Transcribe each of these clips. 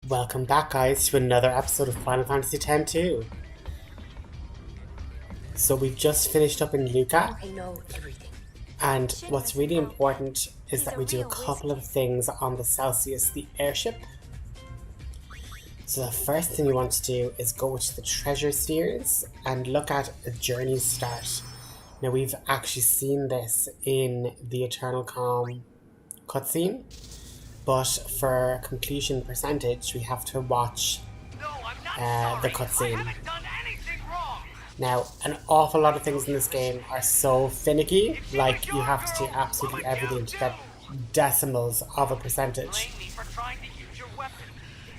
Welcome back, guys, to another episode of Final Fantasy X-2. So we've just finished up in Luca, I know everything. and what's really important is that we do a couple of things on the Celsius, the airship. So the first thing we want to do is go to the treasure spheres and look at a journey start. Now we've actually seen this in the Eternal Calm cutscene, but for completion percentage we have to watch the cutscene. Now, an awful lot of things in this game are so finicky, like you have to do absolutely everything to get decimals of a percentage.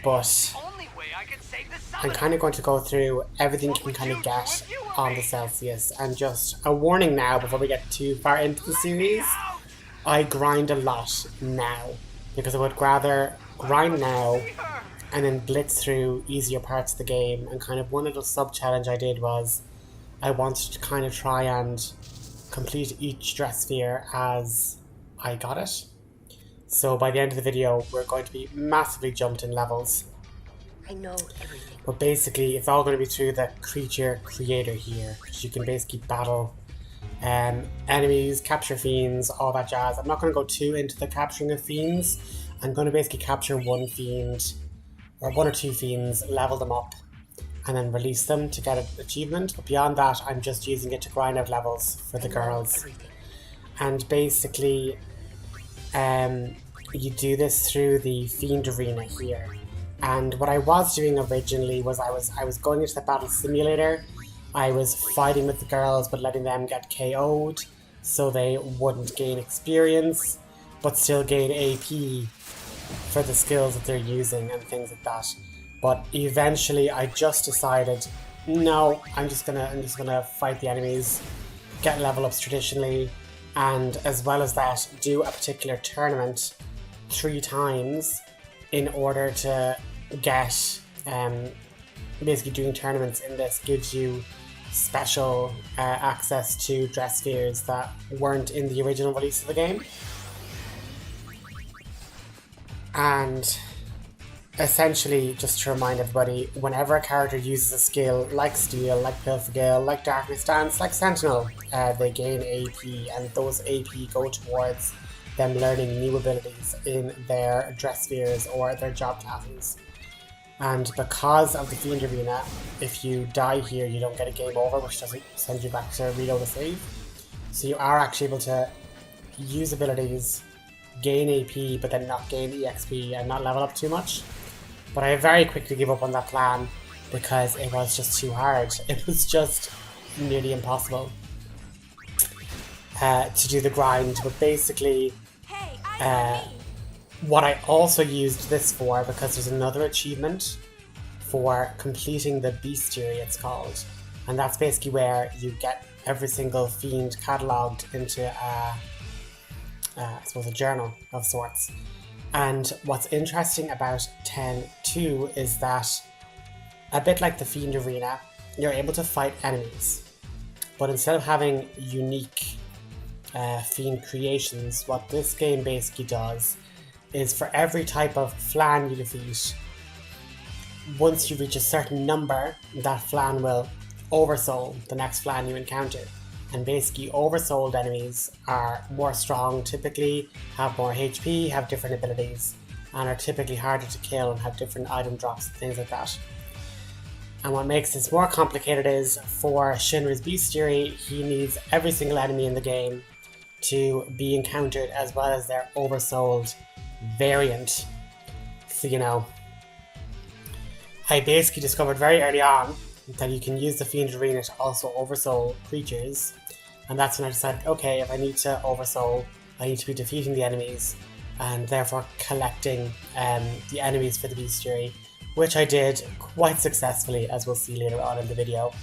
But I'm kind of going to go through everything you can kind of get on the Celsius, and just a warning now before we get too far into the series, I grind a lot now, because I would rather grind now and then blitz through easier parts of the game. And kind of one little sub-challenge I did was I wanted to kind of try and complete each Dressphere as I got it. So by the end of the video, we're going to be massively jumped in levels. I know everything. But basically, it's all going to be through the creature creator here. You can basically battle enemies, capture fiends, all that jazz. I'm not going to go too into the capturing of fiends. I'm going to basically capture one fiend, or one or two fiends, level them up, and then release them to get an achievement. But beyond that, I'm just using it to grind out levels for the girls. And basically, you do this through the Fiend arena here. And what I was doing originally was I was going into the battle simulator. I was fighting with the girls but letting them get KO'd so they wouldn't gain experience but still gain AP for the skills that they're using and things like that. But eventually I just decided, no, I'm just gonna fight the enemies, get level ups traditionally, and as well as that, do a particular tournament 3 times in order to get basically doing tournaments in this gives you special access to Dresspheres that weren't in the original release of the game. And essentially, just to remind everybody, whenever a character uses a skill like Steel, like Pilfergale, like Darkness Dance, like Sentinel, they gain AP, and those AP go towards them learning new abilities in their Dresspheres or their job classes. And because of the Fiend arena, if you die here, you don't get a game over, which doesn't send you back to reload a save. So you are actually able to use abilities, gain AP, but then not gain EXP and not level up too much. But I very quickly gave up on that plan because it was just too hard. It was just nearly impossible to do the grind. But basically, what I also used this for, because there's another achievement for completing the Bestiary, it's called. And that's basically where you get every single Fiend catalogued into I suppose a journal of sorts. And what's interesting about 10.2 is that, a bit like the Fiend arena, you're able to fight enemies. But instead of having unique Fiend creations, what this game basically does is for every type of flan you defeat, once you reach a certain number, that flan will oversoul the next flan you encounter. And basically, oversouled enemies are more strong, typically have more HP, have different abilities, and are typically harder to kill and have different item drops and things like that. And what makes this more complicated is, for Shinra's Bestiary, he needs every single enemy in the game to be encountered as well as their oversouled variant. So, you know, I basically discovered very early on that you can use the Fiend arena to also oversoul creatures, and that's when I decided, okay, if I need to oversoul, I need to be defeating the enemies and therefore collecting the enemies for the Bestiary, which I did quite successfully, as we'll see later on in the video.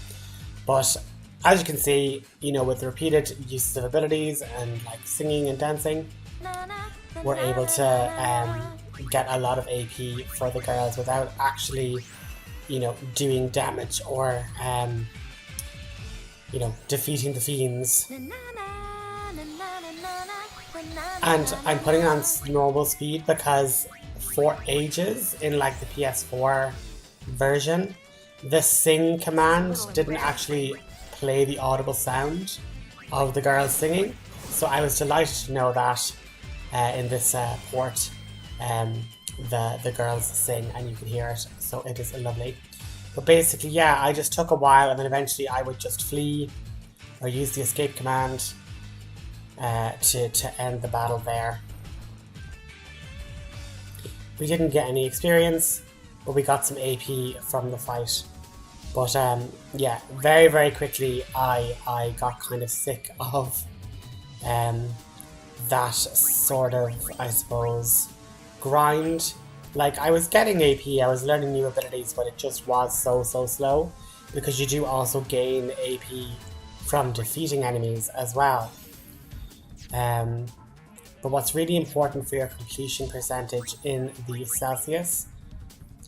But as you can see, you know, with repeated uses of abilities and like singing and dancing, we're able to get a lot of AP for the girls without actually, you know, doing damage or, you know, defeating the fiends. And I'm putting it on normal speed because for ages in like the PS4 version, the sing command didn't actually play the audible sound of the girls singing. So I was delighted to know that in this port the girls sing and you can hear it, so it is lovely. But basically, yeah, I just took a while and then eventually I would just flee or use the escape command to end the battle there. We didn't get any experience, but we got some AP from the fight. But yeah, very, very quickly I got kind of sick of that sort of, I suppose, grind. Like, I was getting AP, I was learning new abilities, but it just was so slow, because you do also gain AP from defeating enemies as well. But what's really important for your completion percentage in the Celsius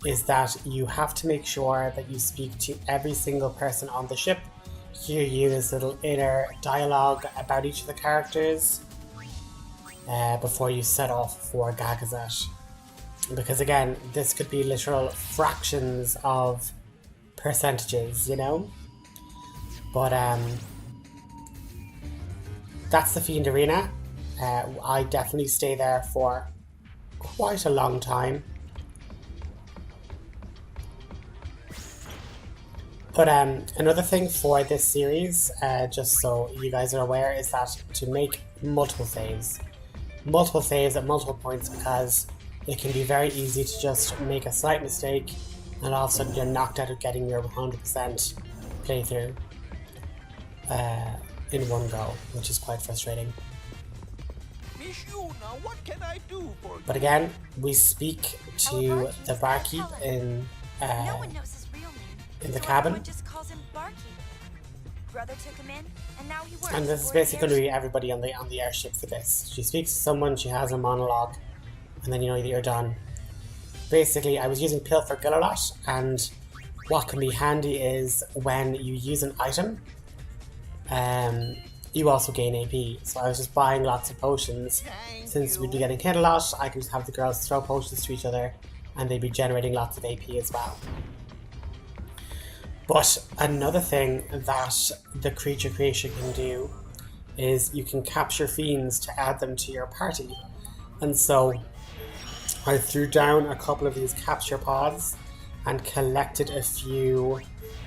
is that you have to make sure that you speak to every single person on the ship, hear you this little inner dialogue about each of the characters before you set off for Gagazet. Because again, this could be literal fractions of percentages, you know? But that's the Fiend Arena. I definitely stay there for quite a long time. But another thing for this series, just so you guys are aware, is that to make multiple saves at multiple points, because it can be very easy to just make a slight mistake and all of a sudden you're knocked out of getting your 100% playthrough in one go, which is quite frustrating. What can I do for you? But again, we speak to the Barkeep in No one knows his real name, in the so cabin. everyone just calls him Barkeep. Brother took him in, and now he works And this is for the basically going to be Airship. everybody on the airship for this. She speaks to someone, she has a monologue, and then you know that you're done. Basically, I was using Pilfer Gull a lot, and what can be handy is when you use an item, you also gain AP. So I was just buying lots of potions. Since we'd be getting hit a lot, I can just have the girls throw potions to each other, and they'd be generating lots of AP as well. But another thing that the creature creation can do is you can capture fiends to add them to your party. And so I threw down a couple of these capture pods and collected a few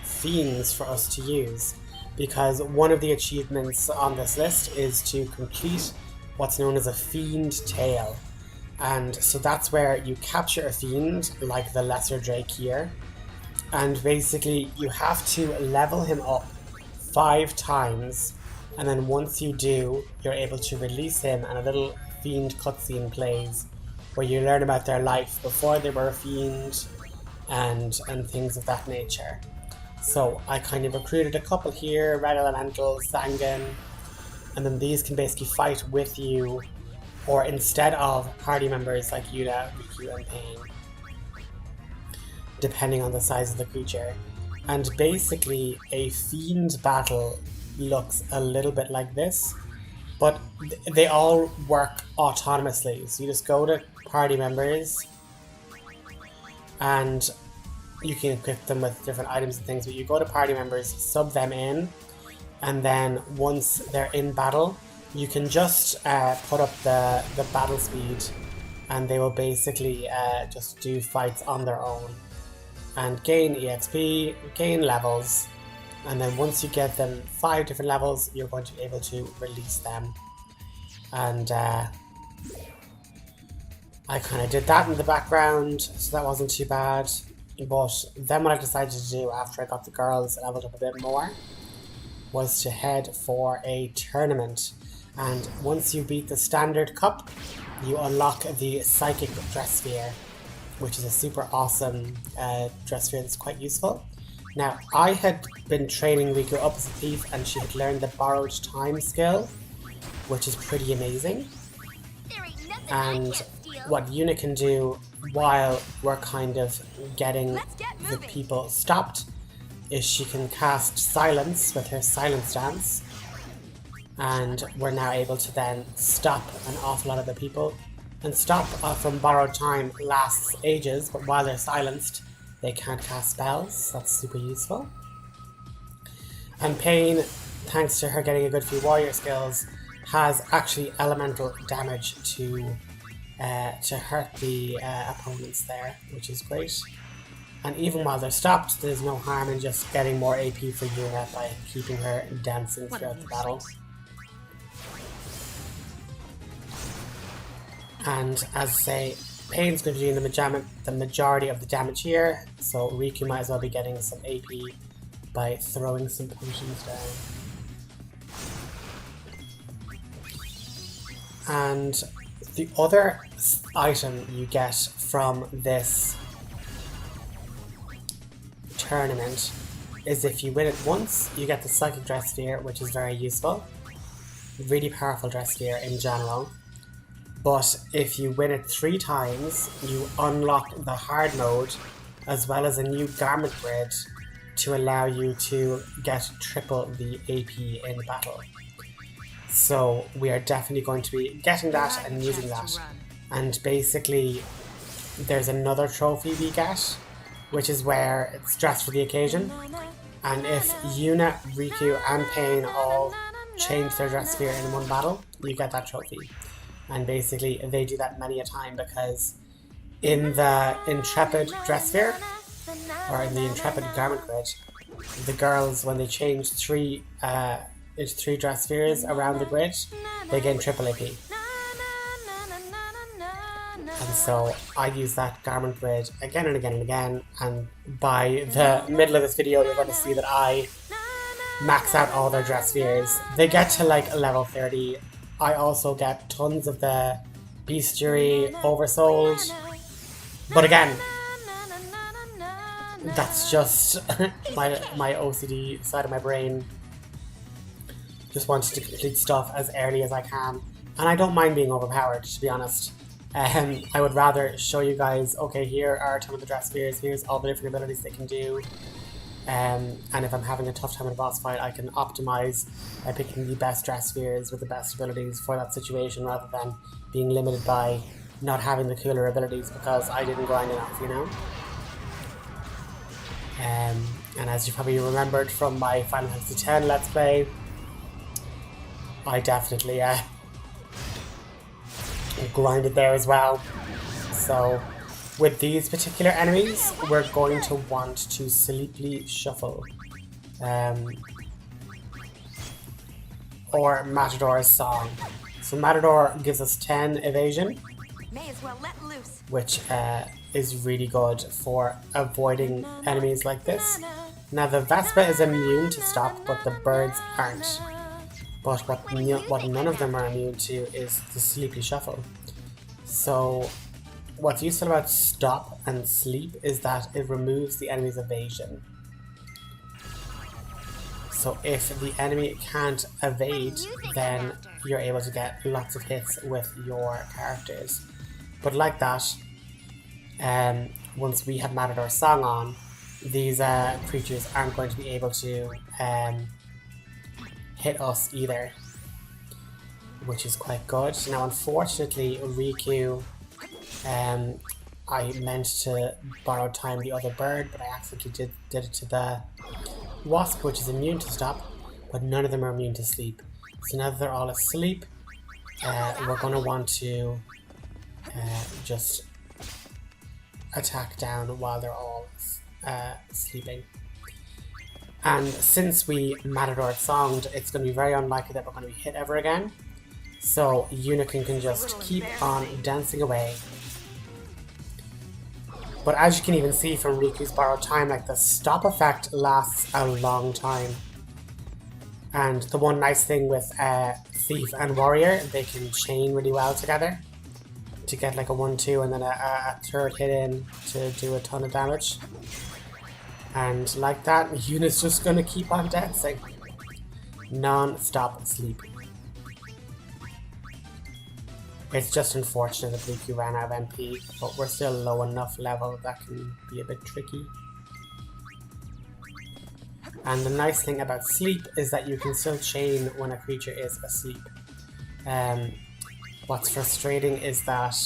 fiends for us to use, because one of the achievements on this list is to complete what's known as a fiend tail. And so that's where you capture a fiend, like the Lesser Drake here, and basically you have to level him up 5 times, and then once you do, you're able to release him and a little fiend cutscene plays where you learn about their life before they were a fiend and things of that nature. So I kind of recruited a couple here, Red Elemental, Sangan, and then these can basically fight with you or instead of party members like Yuda, Rikku and Paine, depending on the size of the creature. And basically a fiend battle looks a little bit like this, but they all work autonomously. So you just go to party members and you can equip them with different items and things, but you go to party members, sub them in, and then once they're in battle, you can just put up the battle speed and they will basically just do fights on their own and gain EXP, gain levels, and then once you get them 5 different levels, you're going to be able to release them. And I kind of did that in the background, so that wasn't too bad. But then what I decided to do after I got the girls leveled up a bit more was to head for a tournament. And once you beat the standard cup, you unlock the psychic Dressphere, which is a super awesome Dressphere that's quite useful. Now, I had been training Rikku up as a thief and she had learned the borrowed time skill, which is pretty amazing. There ain't nothing I And can't steal. what Yuna can do while we're kind of getting Let's get the moving. people stopped is she can cast silence with her silence dance, and we're now able to then stop an awful lot of the people And stop from borrowed time lasts ages, but while they're silenced, they can't cast spells. That's super useful. And Paine, thanks to her getting a good few warrior skills, has actually elemental damage to hurt the opponents there, which is great. And even while they're stopped, there's no harm in just getting more AP for Yuna by keeping her dancing throughout the battle. And as I say, Paine's going to be doing the majority of the damage here, so Rikku might as well be getting some AP by throwing some potions down. And the other item you get from this tournament is if you win it once, you get the Psychic Dressphere, which is very useful. Really powerful Dressphere in general. But if you win it 3 times, you unlock the hard mode as well as a new garment grid to allow you to get triple the AP in battle. So we are definitely going to be getting that and using that. And basically there's another trophy we get, which is where it's dressed for the occasion. And if Yuna, Rikku and Paine all change their Dressphere in one battle, you get that trophy. And basically they do that many a time because in the Intrepid Dressphere, or in the Intrepid garment grid, the girls, when they change 3 Dresspheres around the grid, they gain triple AP. And so I use that garment grid again and again and again, and by the middle of this video you're going to see that I max out all their Dresspheres. They get to like level 30. I also get tons of the bestiary oversold, but again, that's just my OCD side of my brain. Just wanted to complete stuff as early as I can, and I don't mind being overpowered, to be honest. I would rather show you guys, okay, here are 10 of the Dresspheres, here's all the different abilities they can do. And if I'm having a tough time in a boss fight, I can optimize by picking the best Dresspheres with the best abilities for that situation, rather than being limited by not having the cooler abilities because I didn't grind enough, you know? And as you probably remembered from my Final Fantasy X Let's Play, I definitely grinded there as well. So with these particular enemies, we're going to want to sleepily shuffle. Or Matador's Song. So Matador gives us 10 evasion, May as well let loose. which is really good for avoiding enemies like this. Now the Vespa is immune to stop, but the birds aren't. But what none of them are immune to is the sleepy shuffle. So what's useful about stop and sleep is that it removes the enemy's evasion. So if the enemy can't evade, then you're able to get lots of hits with your characters. But like that, once we have Matador's Song on, these creatures aren't going to be able to hit us either, which is quite good. Now unfortunately Rikku, I meant to borrow time the other bird, but I accidentally did it to the wasp, which is immune to stop, but none of them are immune to sleep. So now that they're all asleep, we're going to want to just attack down while they're all sleeping. And since we Matador songed, it's going to be very unlikely that we're going to be hit ever again. So Unicorn can just keep on dancing away. But as you can even see from Riku's borrowed time, like the stop effect lasts a long time. And the one nice thing with Thief and Warrior, they can chain really well together to get like a 1-2 and then a third hit in to do a ton of damage. And like that, Yuna's just gonna keep on dancing. Non-stop sleep. It's just unfortunate that Riku ran out of MP, but we're still low enough level that can be a bit tricky. And the nice thing about sleep is that you can still chain when a creature is asleep. What's frustrating is that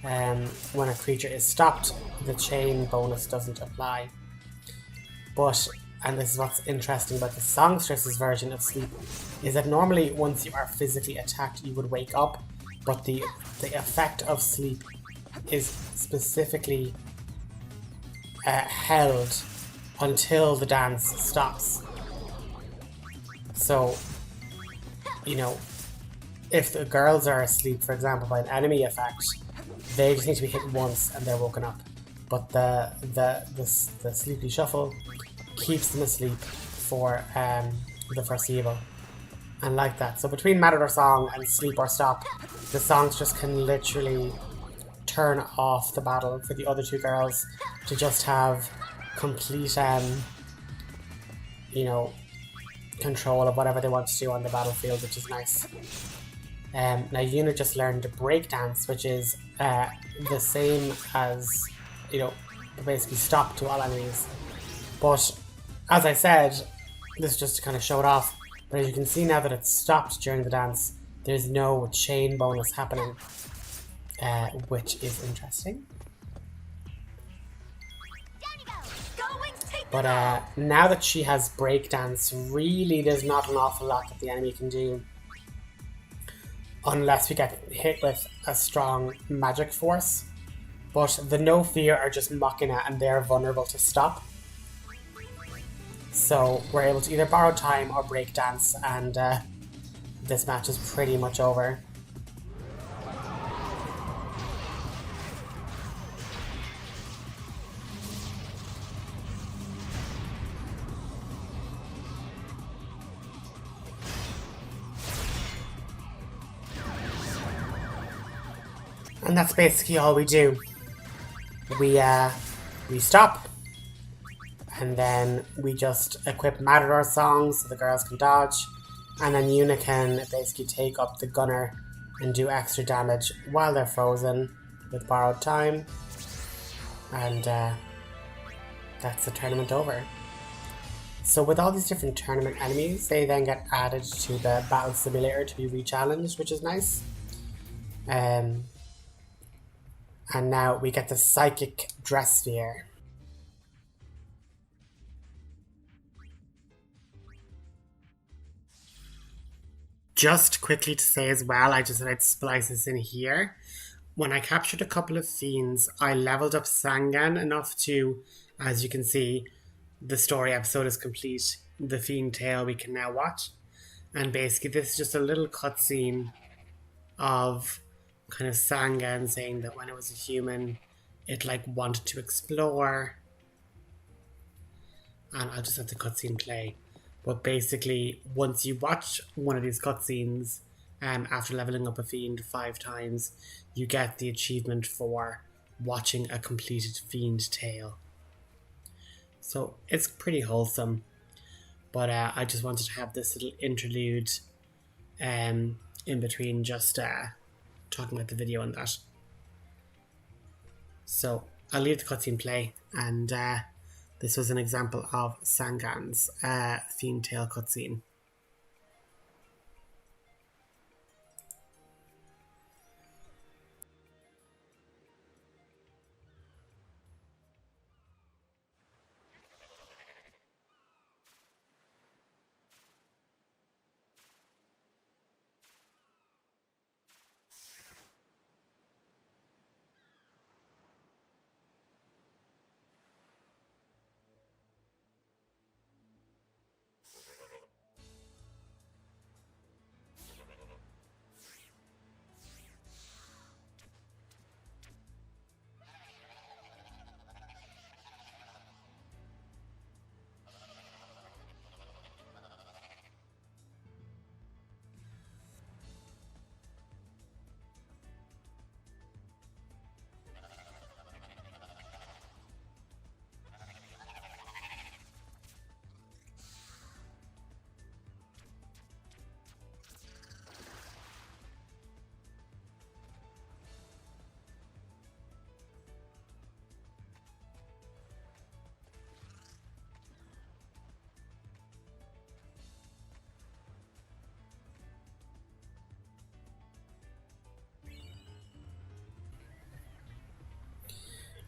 when a creature is stopped, the chain bonus doesn't apply. But, and this is what's interesting about the songstress's version of sleep, is that normally once you are physically attacked you would wake up, but the effect of sleep is specifically held until the dance stops. So, you know, if the girls are asleep, for example, by an enemy effect, they just need to be hit once and they're woken up. But the sleepy shuffle keeps them asleep for the foreseeable. And like that. So between Matador Song and Sleep or Stop, the songs just can literally turn off the battle for the other two girls to just have complete, you know, control of whatever they want to do on the battlefield, which is nice. Now Yuna just learned to breakdance, which is the same as, you know, basically stop to all enemies. But as I said, this is just to kind of show it off. But as you can see now that it's stopped during the dance, there's no chain bonus happening, which is interesting. But now that she has breakdance, really there's not an awful lot that the enemy can do. Unless we get hit with a strong magic force. But the No Fear are just Machina and they're vulnerable to stop. So we're able to either borrow time or break dance, and this match is pretty much over. And that's basically all we do. We stop, and then we just equip Matador songs so the girls can dodge, and then Yuna can basically take up the gunner and do extra damage while they're frozen with borrowed time, and that's the tournament over. So with all these different tournament enemies, they then get added to the battle simulator to be re-challenged, which is nice. And now we get the Psychic Dressphere. Just quickly to say as well, I just thought I'd splice this in here. When I captured a couple of Fiends, I leveled up Sangan enough to, as you can see, the story episode is complete. The Fiend tale we can now watch. And basically this is just a little cutscene of kind of Sangan saying that when it was a human, it like wanted to explore. And I'll just have the cutscene play. But basically, once you watch one of these cutscenes, after leveling up a Fiend 5 times, you get the achievement for watching a completed Fiend tale. So it's pretty wholesome. But I just wanted to have this little interlude in between, just talking about the video and that. So I'll leave the cutscene play, and this was an example of Sangan's Fiend Tale cutscene.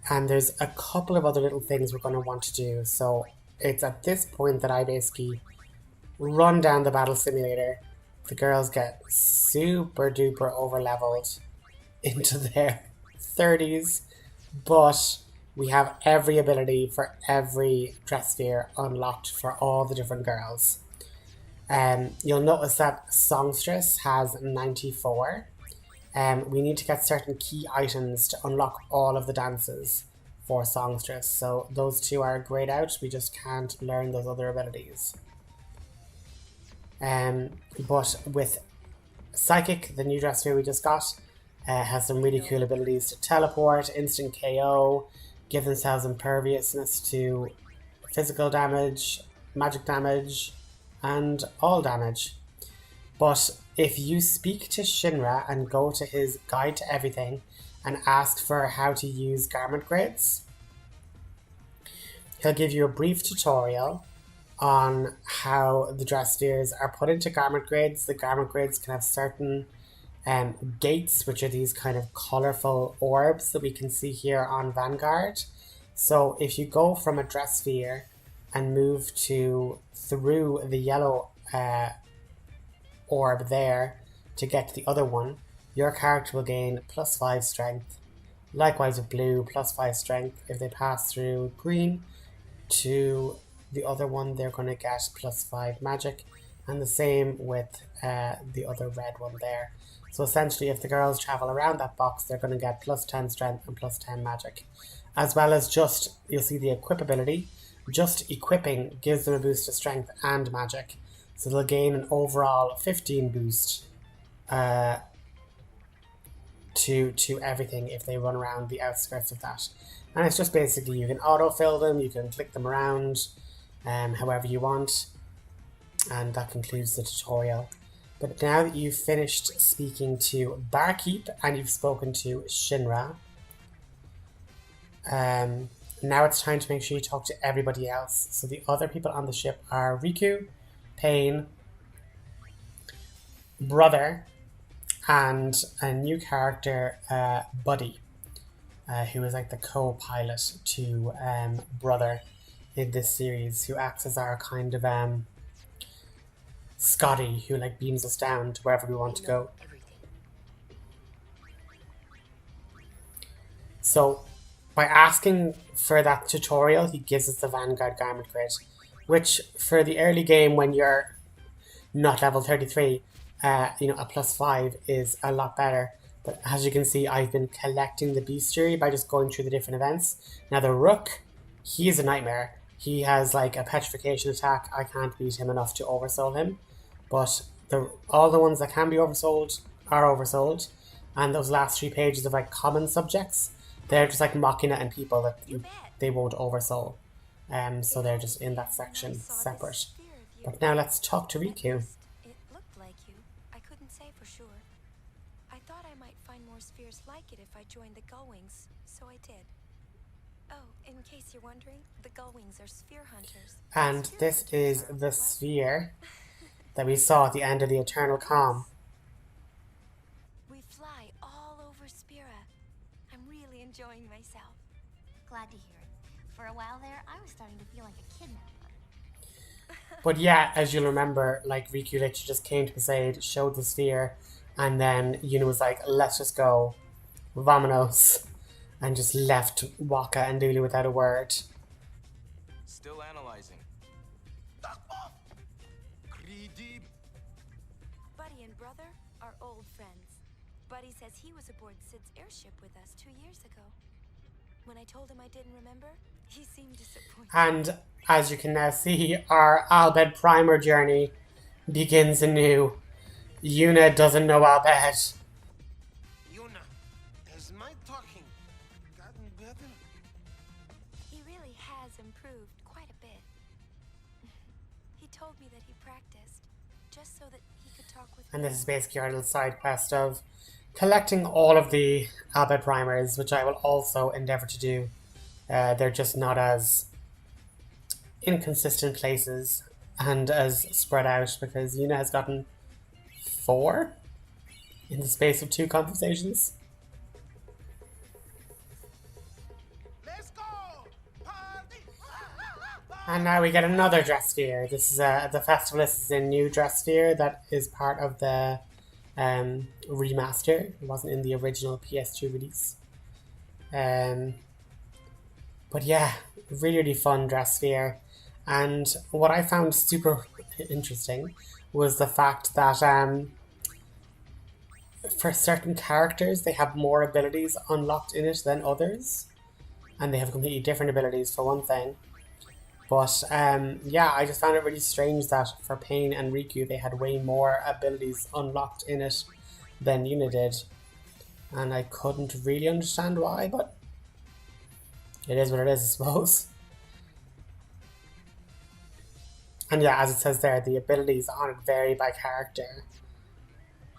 And there's a couple of other little things we're going to want to do. So it's at this point that I basically run down the battle simulator. The girls get super duper over leveled into their 30s, but we have every ability for every Dressphere unlocked for all the different girls. You'll notice that Songstress has 94. We need to get certain key items to unlock all of the dances for Songstress. So those two are grayed out. We just can't learn those other abilities. But with Psychic, the new Dressphere we just got, has some really cool abilities to teleport, instant KO, give themselves imperviousness to physical damage, magic damage, and all damage. But if you speak to Shinra and go to his Guide to Everything and ask for how to use garment grids, he'll give you a brief tutorial on how the Dresspheres are put into garment grids. The garment grids can have certain gates, which are these kind of colourful orbs that we can see here on Vanguard. So if you go from a Dressphere and move through the yellow orb there to get to the other one, your character will gain +5 strength. Likewise with blue, +5 strength. If they pass through green to the other one, they're going to get +5 magic, and the same with the other red one there. So essentially, if the girls travel around that box, they're going to get +10 strength and +10 magic. As well as you'll see the equip ability. Just equipping gives them a boost to strength and magic. So they'll gain an overall 15 boost to everything if they run around the outskirts of that. And it's just basically you can autofill them, you can click them around however you want. And that concludes the tutorial. But now that you've finished speaking to Barkeep and you've spoken to Shinra, now it's time to make sure you talk to everybody else. So the other people on the ship are Rikku, Paine, Brother, and a new character, Buddy, who is like the co-pilot to Brother in this series, who acts as our kind of Scotty, who like beams us down to wherever we want to go. So by asking for that tutorial, he gives us the Vanguard garment grid, which for the early game when you're not level 33, a +5 is a lot better. But as you can see, I've been collecting the bestiary by just going through the different events. Now the Rook, he's a nightmare. He has like a petrification attack. I can't beat him enough to oversoul him. But all the ones that can be oversold are oversold. And those last 3 pages of like common subjects, they're just like mocking it and people that they won't oversoul. So they're just in that section separate. But now let's talk to Rikku. It looked like you. I couldn't say for sure. I thought I might find more spheres like it if I joined the Gullwings, so I did. Oh, in case you're wondering, the Gullwings are sphere hunters. And this is the sphere that we saw at the end of the Eternal Calm. We fly all over Spira. I'm really enjoying myself. Glad to hear it. For a while there, I was starting to feel like a kidnapper. But yeah, as you'll remember, like Rikku literally just came to Poseid, showed the sphere, and then Yuna was like, let's just go, vamonos, and just left Waka and Lulu without a word. Still analyzing. Buddy and Brother are old friends. Buddy says he was aboard Sid's airship with us 2 years ago. When I told him I didn't remember, he seemed disappointed. And as you can now see, our Albed Primer journey begins anew. Yuna doesn't know Albed. Yuna, has my talking gotten better? He really has improved quite a bit. He told me that he practiced just so that he could talk with And me. this is basically our little side quest of collecting all of the Albed Primers, which I will also endeavour to do. They're just not as inconsistent places and as spread out, because Yuna has gotten 4 in the space of 2 conversations. And now we get another Dressphere. This is the Festivalist is a new Dressphere that is part of the remaster. It wasn't in the original PS2 release. But yeah, really, really fun Dressphere. And what I found super interesting was the fact that for certain characters, they have more abilities unlocked in it than others. And they have completely different abilities, for one thing. But yeah, I just found it really strange that for Paine and Rikku, they had way more abilities unlocked in it than Yuna did. And I couldn't really understand why, but it is what it is, I suppose. And yeah, as it says there, the abilities on it vary by character.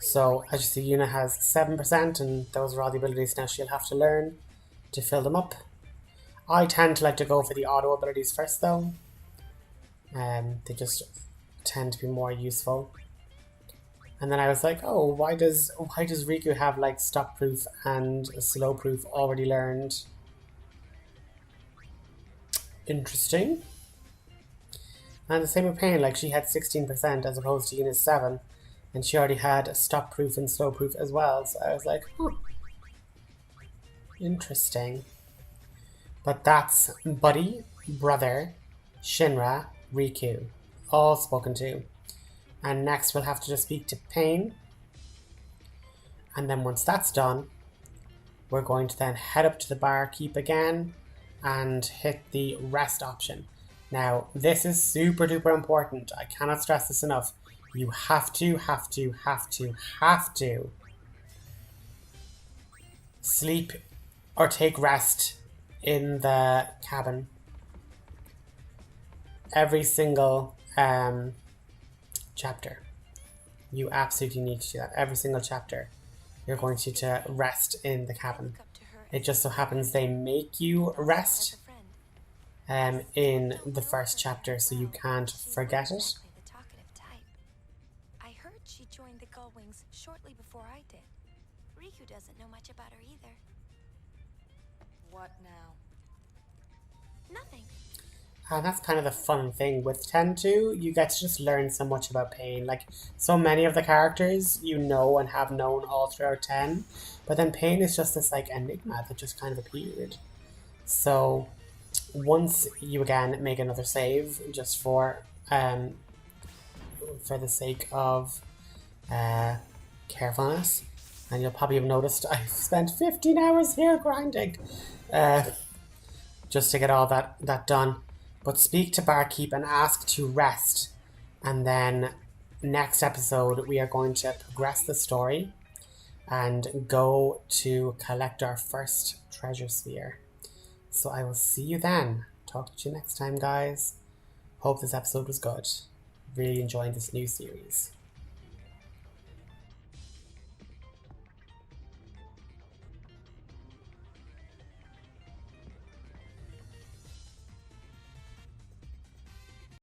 So as you see, Yuna has 7%, and those are all the abilities now she'll have to learn to fill them up. I tend to like to go for the auto abilities first, though. They just tend to be more useful. And then I was like, oh, why does Rikku have like stop proof and slow proof already learned? Interesting. And the same with Paine, like she had 16% as opposed to Yuna's 7, and she already had stop proof and slow proof as well. So I was like, interesting. But that's Buddy, Brother, Shinra, Rikku, all spoken to. And next we'll have to just speak to Paine. And then once that's done, we're going to then head up to the Barkeep again and hit the rest option. Now, this is super duper important. I cannot stress this enough. You have to sleep or take rest in the cabin. Every single chapter. You absolutely need to do that. Every single chapter. You're going to rest in the cabin. It just so happens they make you rest in the first chapter, so you can't forget it. I heard she joined the Gullwings shortly before I did. Rikku doesn't know much about her either. What now? Nothing. And that's kind of the fun thing with 10-2. You get to just learn so much about Paine. Like, so many of the characters you know and have known all throughout 10. But then Paine is just this, like, enigma that just kind of appeared. So, once you again make another save, just for the sake of carefulness, and you'll probably have noticed I've spent 15 hours here grinding just to get all that done. But speak to Barkeep and ask to rest, and then next episode we are going to progress the story and go to collect our first treasure sphere. So I will see you then. Talk to you next time, guys. Hope this episode was good. Really enjoying this new series.